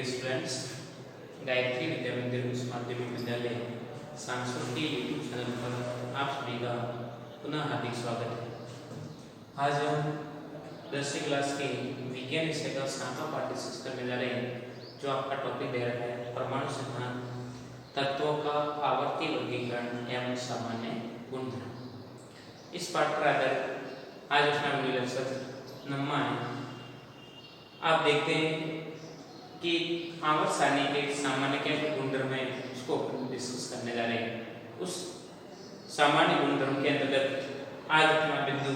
Dear students, Gayatri विद्या मंदिर उच्च माध्यमिक विद्यालय सांसद के यूट्यूब चैनल पर आप सभी का पुनः हार्दिक स्वागत है। आज हम 10वीं क्लास के विज्ञान विषय का 7वां पाठ डिस्कस करने जा रहे हैं, जो आपका टॉपिक दे रखा है परमाणु सिद्धांत, तत्वों का आवर्ती वर्गीकरण एवं सामान्य गुणधर्म। इस पाठ पर आधारित आज अपना वीडियो लेक्चर नंबर है। आप देखते हैं कि आवर्त सारणी के सामान्य क्या गुणधर्म है, उसको डिस्कस करने जा रहे हैं। उस सामान्य गुणधर्म के अंतर्गत आज अपना बिंदु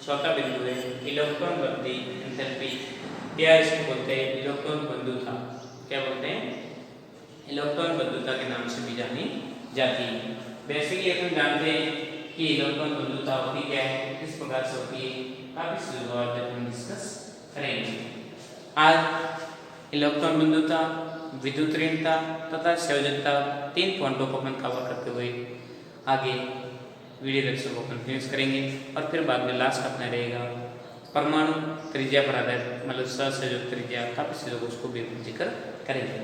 चौथा बिंदु है इलेक्ट्रॉन लब्धि एंथैल्पी, या इसको बोलते हैं इलेक्ट्रॉन बंधुता। क्या बोलते हैं? इलेक्ट्रॉन बंधुता के नाम से भी जानी जाती है। बेसिकली अपन जानते हैं कि इलेक्ट्रॉन बंधुता होती क्या है, किस प्रकार से होती है, काफी सुझाव हम डिस्कस करेंगे। आज इलेक्ट्रॉन बंधुता, विद्युत ऋणता तथा संयोजकता, 3 पॉइंटों को अपन कवर करते हुए आगे वीडियो लेक्चर को कंटिन्यूस करेंगे और फिर बाद में लास्ट अपना रहेगा परमाणु त्रिज्या पर आधारित, मतलब सहसंयोजक त्रिज्या, काफी चीजों को उसको भी जिक्र करेंगे।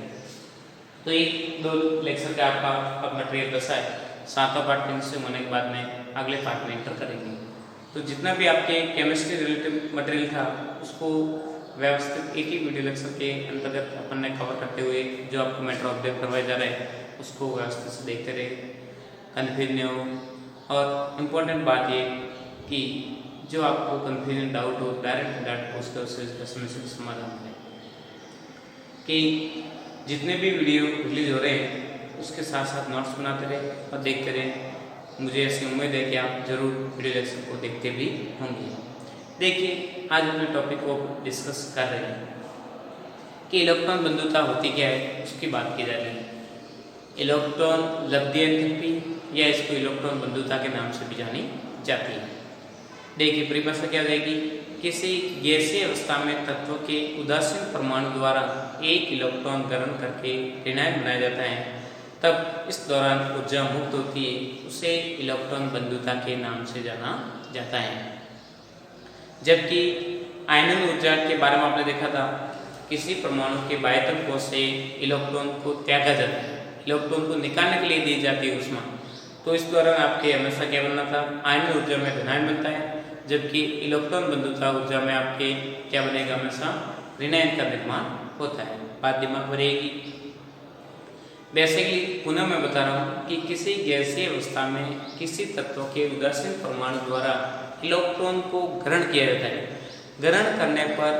तो ये 2 लेक्चर का आपका अब मटेरियल दशा है। 7वां पार्ट फिनिश होने के बाद में अगले पार्ट में एंटर करेंगे। तो जितना भी आपके केमिस्ट्री रिलेटेड मटेरियल था उसको व्यवस्थित एक ही वीडियो लेक्चर के अंतर्गत अपन ने कवर करते हुए जो आपको मैटर ऑब्जेक्ट करवाया जा रहा है उसको व्यवस्थित से देखते रहे, कन्फ्यूज नहीं हो। और इम्पोर्टेंट बात ये कि जो आपको कन्फ्यूजन डाउट हो डायरेक्ट उसका समस्या का समाधान है। कि जितने भी वीडियो रिलीज हो रहे हैं उसके साथ साथ नोट्स बनाते रहे और देखते रहे। मुझे ऐसी उम्मीद है कि आप जरूर वीडियो लेक्चर को देखते भी होंगे। देखिए आज अपने टॉपिक को डिस्कस कर रहे हैं कि इलेक्ट्रॉन बंधुता होती क्या है, उसकी बात की जा रही है। इलेक्ट्रॉन लब्धि एंथैल्पी या इसको इलेक्ट्रॉन बंधुता के नाम से भी जानी जाती है। देखिए परिभाषा क्या जाएगी, किसी गैसीय अवस्था में तत्व के उदासीन परमाणु द्वारा एक इलेक्ट्रॉन ग्रहण करके ऋणायन बनाया जाता है, तब इस दौरान ऊर्जा मुक्त होती है, उसे इलेक्ट्रॉन बंधुता के नाम से जाना जाता है। जबकि आयनन ऊर्जा के बारे में आपने देखा था, किसी परमाणु के बाह्यतम कोश से इलेक्ट्रॉन को त्यागा जाता है, इलेक्ट्रॉन को निकालने के लिए दी जाती है ऊष्मा। तो इस दौरान आपके हमेशा क्या बनना था, आयनन ऊर्जा में धनायन बनता है, जबकि इलेक्ट्रॉन बंधुता ऊर्जा में आपके क्या बनेगा, हमेशा ऋणायन का निर्माण होता है। बात दिमाग में रहेगी। बेसिकली पुनः मैं बता रहा हूँ कि किसी गैसीय अवस्था में किसी तत्व के उदासीन परमाणु द्वारा इलेक्ट्रॉन को ग्रहण किया जाता है। ग्रहण करने पर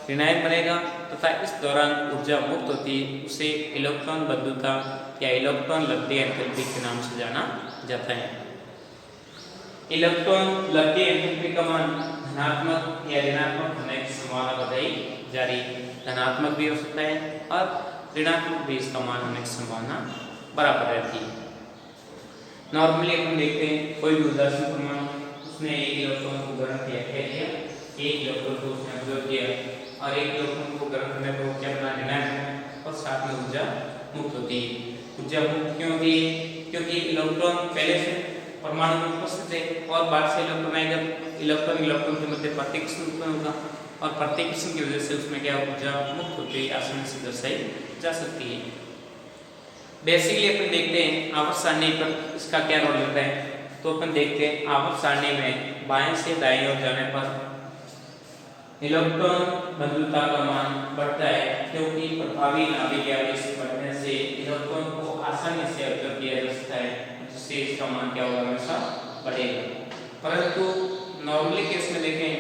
ऋणायन बनेगा तथा इस दौरान ऊर्जा मुक्त होती है, उसे इलेक्ट्रॉन बंधुता या इलेक्ट्रॉन लब्धि एंथैल्पी के नाम से जाना जाता है। इलेक्ट्रॉन लब्धि एंथैल्पी का मान धनात्मक या ऋणात्मक होने की संभावना बताई जा रही है। धनात्मक भी हो सकता है और ऋणात्मक भी इसका मान होने की संभावना बराबर रहती है। नॉर्मली हम देखते हैं कोई भी उदासीन परमाणु, उसने एक इलेक्ट्रॉन को ग्रहण किया, एक इलेक्ट्रॉन को उसने अब्जॉर्ब किया और एक इलेक्ट्रॉन को ग्रहण करने पर क्या बना, ऋणायन, और साथ में ऊर्जा मुक्त होती है। ऊर्जा मुक्त क्यों होती है? क्योंकि इलेक्ट्रॉन पहले से परमाणु में उपस्थित है और बाद से इलेक्ट्रॉन आएगा, इलेक्ट्रॉन के मध्य प्रतिकर्षण उत्पन्न होगा और प्रतिकर्षण की वजह से उसमें क्या ऊर्जा मुक्त होती है, आसानी से दर्शाई जा सकती है। बेसिकली अपन देखते हैं आवर्त सारणी पर इसका क्या रोल रहता है। तो अपन देखते हैं आवर्त सारणी में बाएं से दाएं ओर जाने पर इलेक्ट्रॉन बंधुता का मान बढ़ता है, क्योंकि प्रभावी नाभिक आवेश बढ़ने से इलेक्ट्रॉन को आसानी से अब्जॉर्ब किया जा सकता है, जिससे इसका मान क्या होगा, हमेशा बढ़ेगा। परंतु नॉर्मली केस में देखें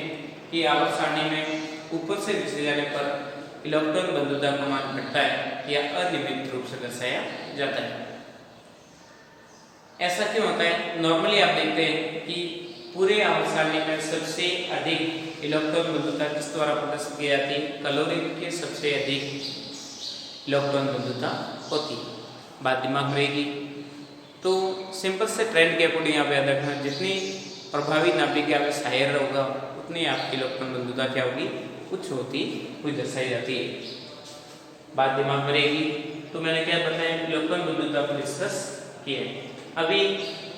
कि आवर्त सारणी में ऊपर से नीचे जाने पर इलेक्ट्रॉन बंधुता का मान घटता है या अनियमित रूप से दर्शाया जाता है। ऐसा क्यों होता है? नॉर्मली आप देखते हैं कि पूरे आवर्त सारणी में सबसे अधिक इलेक्ट्रॉन बंधुता किस द्वारा प्रदर्शित की जाती है? क्लोरीन के सबसे अधिक इलेक्ट्रॉन बंधुता होती है। बात दिमाग में रहेगी। तो सिंपल से ट्रेंड के अकॉर्डिंग आप याद रखना, जितनी प्रभावी नाभिक आवेश हायर होगा उतनी आपकी इलेक्ट्रॉन बंधुता क्या होगी, कुछ होती हुई दर्शाई जाती है। बात दिमाग में रहेगी। तो मैंने क्या बताया, इलेक्ट्रॉन बंधुता को डिस्कस किया। अभी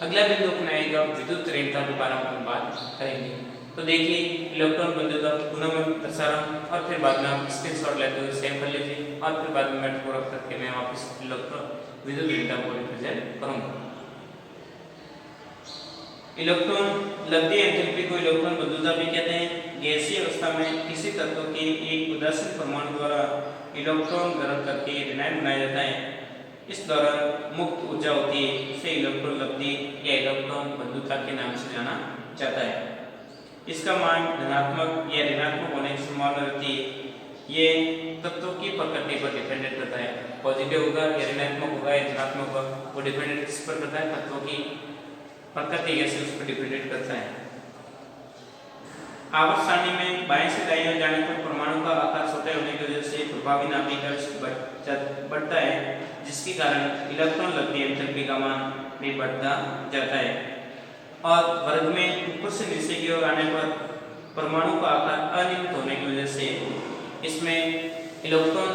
अगला बिंदु अपना आएगा विद्युत ऋणता के बारे में बात करेंगे। तो देखिए इलेक्ट्रॉन बंधुता पुनः मैं दर्शा रहा हूँ और फिर बाद में आप स्क्रीनशॉट लेते हुए सेव कर लीजिए और फिर बाद में मेथड रख करके मैं वापस इलेक्ट्रॉन विद्युत ऋणता को रिप्रेजेंट करूंगा। इलेक्ट्रॉन लब्धि एंथैल्पी को इलेक्ट्रॉन बंधुता भी कहते हैं। गैसीय अवस्था में किसी तत्व के एक उदासीन परमाणु द्वारा इलेक्ट्रॉन ग्रहण करके ऋणायन बनाया जाता है। इस दौरान मुक्त ऊर्जा होती है, इसे इलेक्ट्रॉन लब्धि या इलेक्ट्रॉन बंधुता के नाम से जाना जाता है। इसका मान धनात्मक या ऋणात्मक होने की संभावना रहती है। ये तत्वों की प्रकृति पर डिपेंडेंट करता है, पॉजिटिव होगा या ऋणात्मक होगा या धनात्मक होगा, वो डिपेंडेंट किस पर करता है, तत्वों की प्रकृति कैसे उस पर डिपेंडेंट करता है। आवर्त सारणी में बाएं से दाईं ओर जाने पर परमाणु का आकार छोटे होने की वजह से प्रभावी नाभिक बढ़ता है, जिसके कारण इलेक्ट्रॉन लब्धि एंथैल्पी का मान भी बढ़ता जाता है। और वर्ग में ऊपर से नीचे की ओर आने पर परमाणु का आकार अनियमित होने की वजह से इसमें इलेक्ट्रॉन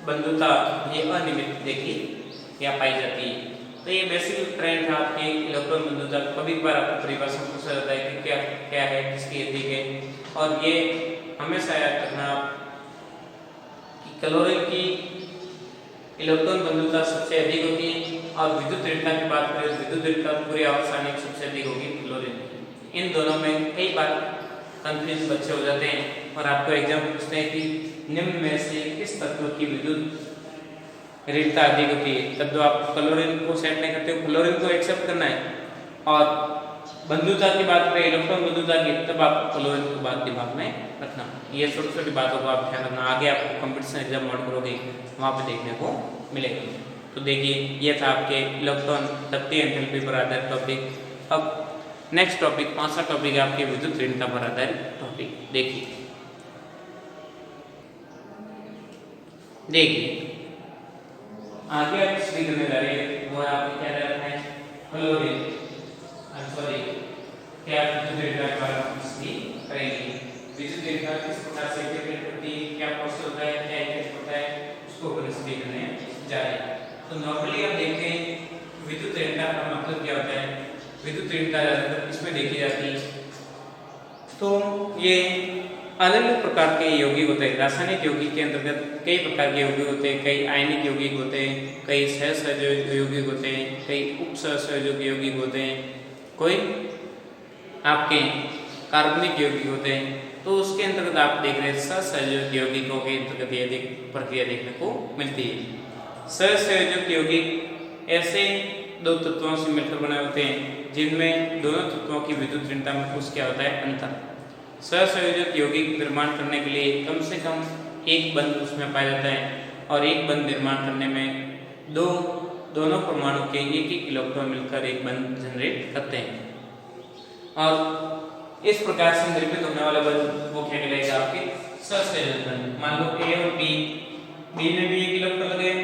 बंधुता ये अनियमित देखी या पाई जाती है। तो ये बेसिक ट्रेंड था आपके इलेक्ट्रॉन बंधुता। कभी बार आपको परिभाषा पूछा जाता है कि क्या क्या है, किसकी अधिक है, और ये हमेशा याद रखना कि क्लोरीन की इलेक्ट्रॉन बंधुता सबसे अधिक होती है और विद्युत ऋणता की बात करें तो विद्युत ऋणता पूरी आवर्त सारणी में सबसे अधिक होगी क्लोरीन। इन दोनों में कई बार कंफ्यूज बच्चे हो जाते हैं और आपको एग्जाम पूछते हैं कि निम्न में से किस तत्व की विद्युत ऋणता अधिक होती है, तब तो आप क्लोरीन को सेट नहीं करते हो, क्लोरीन को एक्सेप्ट करना है। और बंधुता की बात करें इलेक्ट्रॉन बंधुता की, तब आप क्लोरीन की बात दिमाग में रखना। ये छोटी छोटी बातों को आप ध्यान रखना, आगे आपको कंपटीशन एग्जाम मोड करोगे वहाँ पे देखने को मिलेगा। तो देखिए ये था आपके इलेक्ट्रॉन लब्धि एंथैल्पी पर आधारित टॉपिक। अब नेक्स्ट टॉपिक, पांचवा टॉपिक है आपके विद्युत ऋणता पर आधारित टॉपिक। देखिए आगे आप स्टडी करने जा रहे हैं वो आपको क्या रखना है, क्लोरीन सॉरी क्या विद्युत ऋणता के बारे में स्टडी करेंगे। विद्युत ऋणता किस प्रकार से कैलकुलेट होती है, क्या प्रोसेस होता है, क्या इफेक्ट होता है, उसको अपन स्टडी करने जा रहे हैं। तो नॉर्मली आप देखते हैं विद्युत ऋणता का मतलब क्या होता है। विद्युत ऋणता ज्यादातर इसमें देखी जाती है, तो ये अलग अलग प्रकार के यौगिक होते हैं। रासायनिक यौगिक के अंतर्गत कई प्रकार के यौगिक होते हैं, कई आयनिक यौगिक होते हैं, कई सहसंयोजक यौगिक होते हैं, कई उपसहसंयोजक यौगिक होते हैं, कोई आपके कार्बनिक यौगिक होते हैं। तो उसके अंतर्गत आप देख रहे हैं सहसंयोजक यौगिकों के अंतर्गत ये प्रक्रिया देखने को मिलती है। सहसंयोजक यौगिक ऐसे दो तत्वों से मिलकर बने होते हैं जिनमें दोनों तत्वों की विद्युत ऋणता में कुछ क्या होता है, अंतर। सहसंयोजक यौगिक निर्माण करने के लिए कम से कम एक बंध उसमें पाया जाता है और एक बंध निर्माण करने में दोनों परमाणु के एक इलेक्ट्रॉन मिलकर एक बंध जनरेट करते हैं। और इस प्रकार से निर्मित होने वाला बंध वो क्या कहलाएगा, आपके सहसंयोजक बंध। मान लो ए और बी ने भी एक इलेक्ट्रॉन लगाए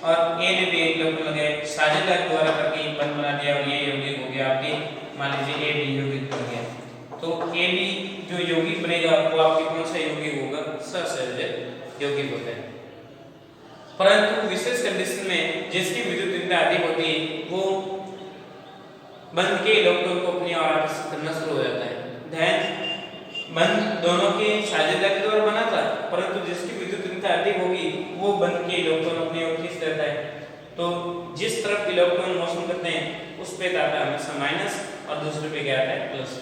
और ए ने भी एक इलेक्ट्रॉन लगाए, साझेदार द्वारा करके एक बंध बना दिया और ये यौगिक हो गया आपके, मान लीजिए ए बी यौगिक बन गया। तो ए बी जो यौगिक बनेगा वो आपके कौन सा यौगिक होगा, सहसंयोजक यौगिक होता है। परंतु विशेष कंडीशन में जिसकी विद्युत ऋणता अधिक होती है वो बंध के इलेक्ट्रॉन को अपनी ओर आकर्षित करना शुरू हो जाता है। ध्यान, बंध दोनों के साझेदार द्वारा बना था, परंतु जिसकी विद्युत ऋणता अधिक होगी वो बंध के इलेक्ट्रॉन अपनी ओर खींच लेता है। तो जिस तरफ इलेक्ट्रॉन मोशन करते हैं उस पे आता है हमेशा माइनस और दूसरे पे क्या आता है, प्लस।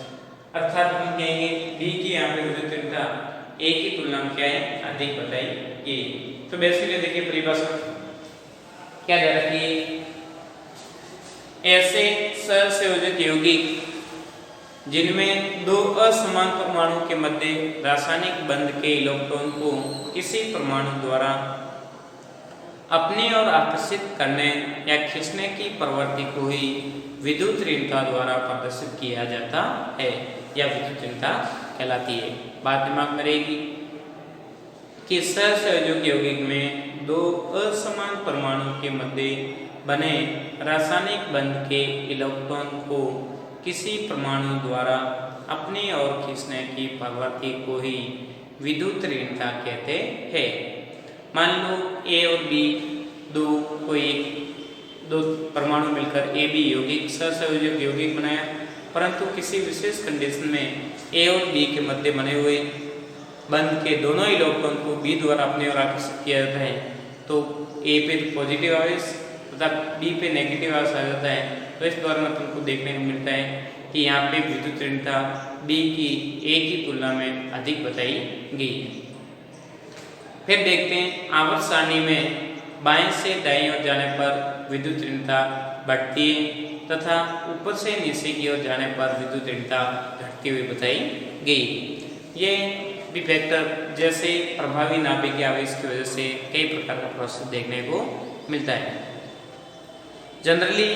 अर्थात हम कहेंगे बी की यहाँ पे विद्युत ऋणता ए की तुलना में क्या है, अधिक बताइए। तो बेसिकली देखिए परिभाषा क्या जा रही है, ऐसे सहसंयोजक यौगिक जिनमें दो असमान परमाणु के मध्य रासायनिक बंध के इलेक्ट्रॉन को किसी परमाणु द्वारा अपनी ओर आकर्षित करने या खींचने की प्रवृत्ति को ही विद्युत ऋणता द्वारा प्रदर्शित किया जाता है या विद्युत ऋणता कहलाती है। बात दिमाग में रहेगी कि सहसंयोजक यौगिक में दो असमान परमाणु के मध्य बने रासायनिक बंध के इलेक्ट्रॉन को किसी परमाणु द्वारा अपनी ओर खींचने की प्रवृत्ति को ही विद्युत ऋणता कहते हैं। मान लो ए और बी दो परमाणु मिलकर ए बी यौगिक सहसंयोजक यौगिक बनाया परंतु किसी विशेष कंडीशन में ए और बी के मध्य बने हुए बंध के दोनों इलेक्ट्रॉन को बी द्वारा अपनी ओर आकर्षित किया जाता है तो ए पे पॉजिटिव आवेश तथा बी पे नेगेटिव आवेश आ जाता है। तो इस दौरान अपन को देखने को मिलता है कि यहाँ पे विद्युत ऋणता बी की ए की तुलना में अधिक बताई गई है। फिर देखते हैं आवर्त सारणी में बाएं से दाईं ओर जाने पर विद्युत ऋणता बढ़ती है तथा ऊपर से नीचे की ओर जाने पर विद्युत ऋणता घटती हुई बताई गई। ये बी फैक्टर जैसे प्रभावी नाभिकीय आवेश की वजह से कई प्रकार का प्रोसेस देखने को मिलता है। जनरली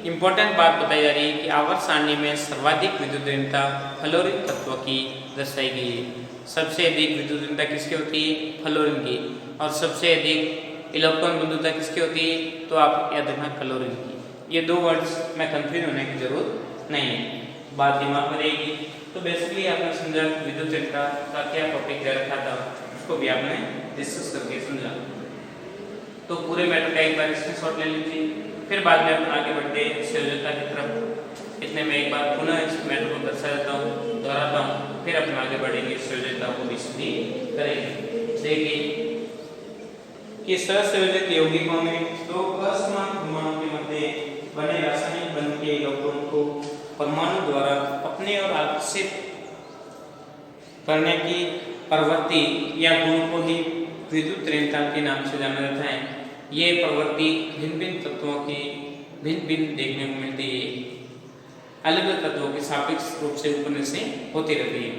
इंपॉर्टेंट बात बताई जा रही है कि आवर्त सारणी में सर्वाधिक विद्युत ऋणता फ्लोरीन तत्व की दर्शाई गई है। सबसे अधिक विद्युत ऋणता किसकी होती है? फ्लोरीन की। और सबसे अधिक इलेक्ट्रॉन बंधुता किसकी होती है? तो आप याद रखना क्लोरीन की। ये दो वर्ड्स में कंफ्यूज होने की जरूरत नहीं है, बात दिमाग में रहेगी। तो बेसिकली आपने समझा विद्युत ऋणता का क्या टॉपिक दे रखा था, उसको भी आपने डिस्कस करके समझा। तो पूरे मैटर का एक बार स्क्रीनशॉट ले लीजिए, फिर बाद में अपन आगे बढ़ते हैं संयोजकता की तरफ। इतने में एक बार पुनः इस मैटर को दर्शा देता हूँ, दोहराता हूँ, फिर अपन आगे बढ़ेंगे, संयोजकता को भी स्टडी करेंगे। देखिए कि सहसंयोजक यौगिकों में दो असमान परमाणु के मध्य बने रासायनिक बंध के इलेक्ट्रॉन को परमाणु द्वारा अपने ओर आकर्षित करने की प्रवृत्ति या गुण को ही विद्युत ऋणता के नाम से जाना जाता है। ये प्रवृत्ति भिन्न भिन्न तत्वों की भिन्न भिन्न देखने को मिलती है, अलग अलग तत्वों के सापेक्ष रूप से ऊपर नीचे होती रहती है।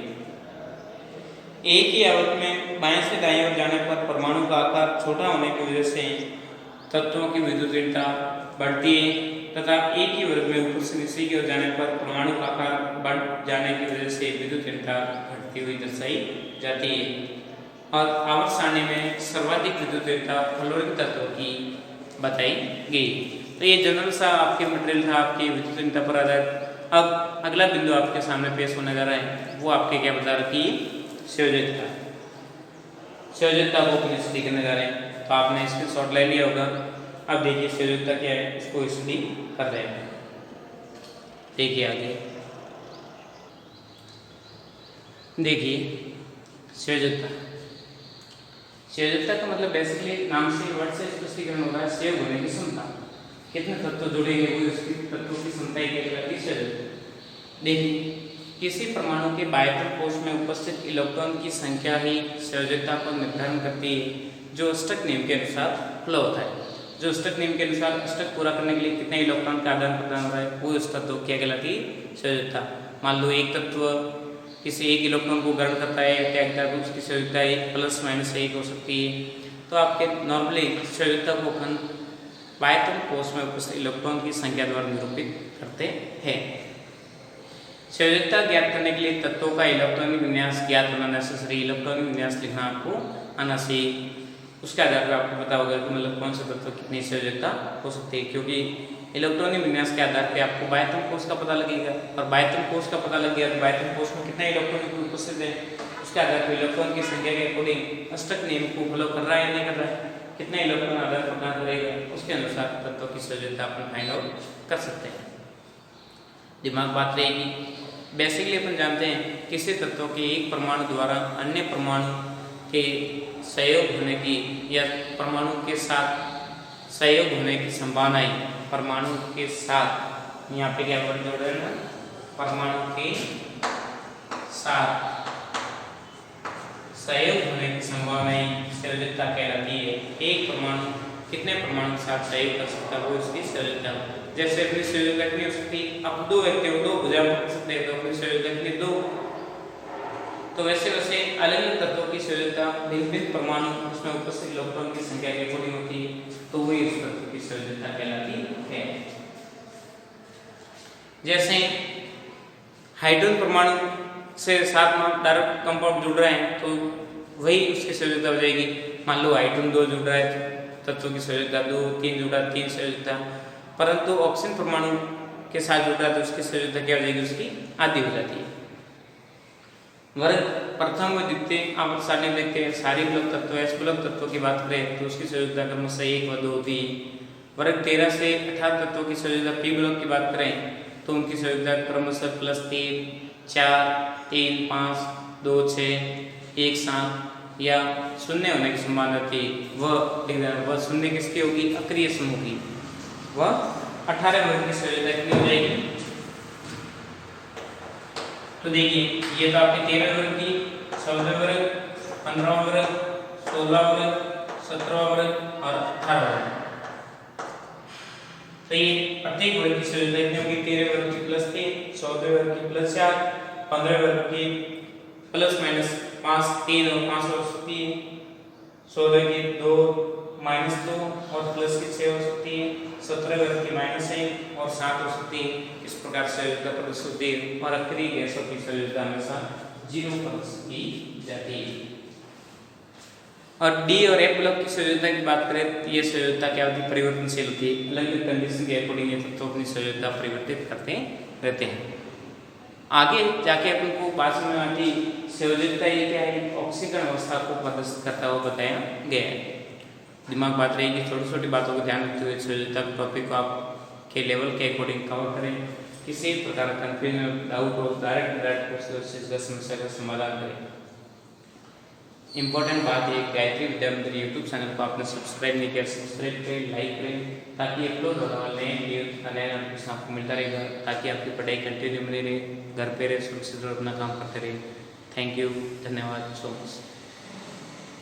एक ही आवर्त में बाएं से दाईं ओर जाने पर परमाणु का आकार छोटा होने की वजह से तत्वों की विद्युत ऋणता बढ़ती है तथा एक ही वर्ग में ऊपर से नीचे की ओर जाने पर परमाणु का आकार बढ़ जाने की वजह से विद्युत ऋणता घटती हुई दर्शाई जाती है। और आवर्त सारणी में सर्वाधिक विद्युत ऋणता फ्लोरीन तत्व की बताई गई। तो ये जनरल सा आपके मटेरियल था आपकी विद्युत ऋणता पर आधारित। अब अगला बिंदु आपके सामने पेश होने जा रहा है, वो आपके क्या बता रखी है? संयोजकता। संयोजकता को अपने स्टडी करने जा रहे हैं, तो आपने स्क्रीनशॉट ले लिया होगा। अब देखिए संयोजकता क्या है, इसको स्टडी कर रहे हैं। देखिए आगे देखिए संयोजकता। संयोजकता का मतलब बेसिकली नाम से वर्ड से स्पष्टीकरण होगा है संयोग होने की क्षमता। कितने तत्व जुड़ेंगे वो उसकी तत्वों की क्षमता ही कहलाती है संयोजकता। देखिए किसी परमाणु के बाह्यतम कोश में उपस्थित इलेक्ट्रॉन की संख्या ही संयोजकता को निर्धारण करती है, जो स्टक नियम के अनुसार फ्लो होता है। जो स्टक नियम के अनुसार स्टक पूरा करने के लिए कितने इलेक्ट्रॉन का आदान प्रदान हो रहा है, वो उस तत्व क्या कहलाती है? संयोजकता। मान लो एक तत्व किसी एक इलेक्ट्रॉन को ग्रहण करता है या त्यागता है, तो उसकी संयोजकता +- 1 हो सकती है। तो आपके नॉर्मली संयोजकता को अपन बाह्यतम कोश में उपस्थित इलेक्ट्रॉन की संख्या द्वारा निरूपित करते हैं। संयोजकता ज्ञात करने के लिए तत्वों का इलेक्ट्रॉनिक विन्यास ज्ञात होना नेसेसरी। इलेक्ट्रॉनिक विन्यास लिखना आपको आना चाहिए। उसके आधार पर आपको पता होगा कि मतलब कौन से तत्व कितनी संयोजकता हो सकती है, क्योंकि इलेक्ट्रॉनिक विन्यास के आधार पर आपको बाह्यतम कोश का पता लगेगा, और बाह्यतम कोश का पता लग गया तो बाह्यतम कोश में कितना इलेक्ट्रॉन उपस्थित है, उसके आधार पर इलेक्ट्रॉन की संख्या के अकॉर्डिंग अष्टक नियम को फॉलो कर रहा है या नहीं कर रहा है, कितना इलेक्ट्रॉन आदान प्रदान करेगा, उसके अनुसार तत्व की संयोजकता अपन फाइंड आउट कर सकते हैं। दिमाग बात रहेगी। बेसिकली अपन जानते हैं किसी तत्व के एक परमाणु द्वारा अन्य परमाणु के सहयोग होने की या परमाणु के साथ सहयोग होने की संभावनाएं, परमाणु के साथ, यहाँ पे क्या वर्ड जोड़ रहे हैं, परमाणु के साथ सहयोग होने की संभावनाएं संयोजकता कहलाती है। एक परमाणु कितने परमाणु के साथ सहयोग कर सकता है, वो इसकी संयोजकता। जैसे अपनी संयोजकता कितनी हो सकती है? अब दो व्यक्ति दो भुजा पकड़ सकते हैं, तो अपनी संयोजकता कितनी? 2। तो वैसे वैसे अलग अलग तत्वों की संयोजकता भिन्न भिन्न परमाणु उसमें उपस्थित इलेक्ट्रॉन की संख्या के अकॉर्डिंग होती है, तो वही उस तत्व की संयोजकता कहलाती है। जैसे हाइड्रोजन परमाणु से 7 डायरेक्ट कंपाउंड जुड़ रहे हैं, तो वही उसकी संयोजकता हो जाएगी। मान लो हाइड्रोजन 2 जुड़ रहा है, तत्वों की संयोजकता 2, 3 जुड़ा 3 संयोजकता। परंतु ऑक्सीजन परमाणु के साथ जुड़ रहा है तो उसकी संयोजकता क्या हो जाएगी? उसकी आधी हो जाती है। वर्ग प्रथम व द्वितीय आवर्त सारणी देखते हैं। सारी मूलक तत्व एस मूलक तत्वों की बात करें तो उसकी संयोजकता क्रमशः 1 व 2 होती है। वर्ग 13 से 18 तत्वों की संयोजकता पी मूलक की बात करें तो उनकी संयोजकता क्रमशः +3, 4, 3, 5, 2, 6, 1, 7 या शून्य होने की संभावना थी वह शून्य किसकी होगी? अक्रिय समूह की। वह 18 वर्ग की संयोजकता कितनी हो जाएगी? तो देखिए ये तो आपकी 13 वर्ग की, 14 वर्ग, 15 वर्ग, 16 वर्ग, 17 वर्ग और 18 वर्ग। तो ये प्रत्येक वर्ग की संयोजकता कितनी होगी? 13 वर्ग की +3, 14 वर्ग की +4, 15 वर्ग की ±5, 3 और 5 हो सकती है, 16 की 2 -2 और प्लस की 6 हो सकती है, 17 वर्ग की -1 और 7 हो सकती है। इस प्रकार संयोजकता प्रदर्शित होती है और अक्रिय गैसों की संयोजकता हमेशा 0 प्रदर्शित की जाती है। और डी और एफ ब्लॉक की संयोजकता की बात करें तो ये संयोजकता की अवधि परिवर्तनशील होती है, अलग अलग कंडीशन के अकॉर्डिंग ये तत्व अपनी संयोजकता परिवर्तित करते रहते हैं। आगे जाके अपन को बाद में आती संयोजकता ये क्या है? ऑक्सीकरण अवस्था को प्रदर्शित करता हुआ बताया गया है। दिमाग बात रहेगी, छोटी छोटी बातों को ध्यान रखते हुए संयोजकता टॉपिक को आपके लेवल के अकॉर्डिंग कवर करें। किसी प्रकार का कंफ्यूजन डाउट हो डायरेक्ट इसका समस्या का समाधान करें। इंपॉर्टेंट बात है, गायत्री विद्या मंदिर यूट्यूब चैनल को आपने सब्सक्राइब नहीं किया, सब्सक्राइब करें, लाइक करें, ताकि अपलोड होने वाले नए वीडियो का नया नोटिफिकेशन आपको मिलता रहेगा, ताकि आपकी पढ़ाई कंटिन्यू बनी रहे, घर पे रहे, सुरक्षित अपना काम करते रहे। थैंक यू, धन्यवाद सो मच।